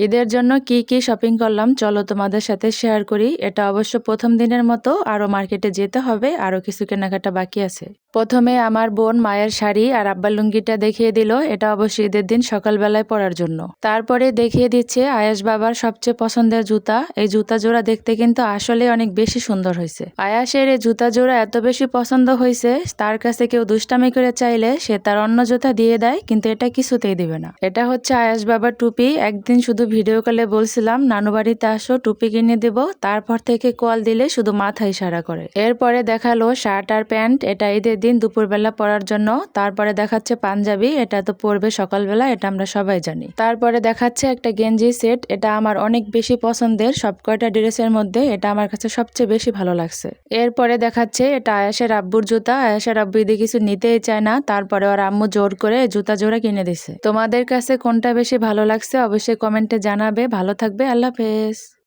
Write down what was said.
ঈদের জন্য কি কি শপিং করলাম চলো তোমাদের সাথে শেয়ার করি। এটা অবশ্য প্রথম দিনের মতো, আরো মার্কেটে যেতে হবে, আরো কিছু কেনাকাটা বাকি আছে। প্রথমে আমার বোন মায়ের শাড়ি আর আব্বার লুঙ্গিটা দেখিয়ে দিল, এটা অবশ্য ঈদের দিন সকালবেলায় পরার জন্য। তারপরে দেখিয়ে দিচ্ছে আয়াস বাবার সবচেয়ে পছন্দের জুতা। এই জুতা জোড়া দেখতে কিন্তু আসলে অনেক বেশি সুন্দর হয়েছে। আয়াসের এই জুতা জোড়া এত বেশি পছন্দ হয়েছে, তার কাছে কেউ দুষ্টামি করে চাইলে সে তার অন্য জুতা দিয়ে দেয়, কিন্তু এটা কিছুতেই দিবে না। এটা হচ্ছে আয়াস বাবার টুপি। একদিন শুধু ভিডিও কলে বলছিলাম নানু বাড়িতে আসো টুপি কিনে দেব, তারপর থেকে কল দিলে শুধু মাথা ইশারা করে। এরপরে দেখালো শার্ট আর প্যান্ট, এটা ঈদের দিন দুপুরবেলা পরার জন্য। তারপরে দেখাচ্ছে পাঞ্জাবি, এটা তো পরবে সকালবেলা, এটা আমরা সবাই জানি। তারপরে দেখাচ্ছে একটা গেঞ্জি সেট, এটা আমার অনেক বেশি পছন্দের, সব কয়টা ড্রেসের মধ্যে এটা আমার কাছে সবচেয়ে বেশি ভালো লাগছে। এরপরে দেখাচ্ছে এটা আয়াসের আব্বুর জুতা। আয়াসের আব্বু ঈদে কিছু নিতেই চায় না, তারপরে ওর আম্মু জোর করে জুতা জোড়া কিনে দিছে। তোমাদের কাছে কোনটা বেশি ভালো লাগছে অবশ্যই কমেন্টে জানাবে। ভালো থাকবে, আল্লাহ হাফেজ।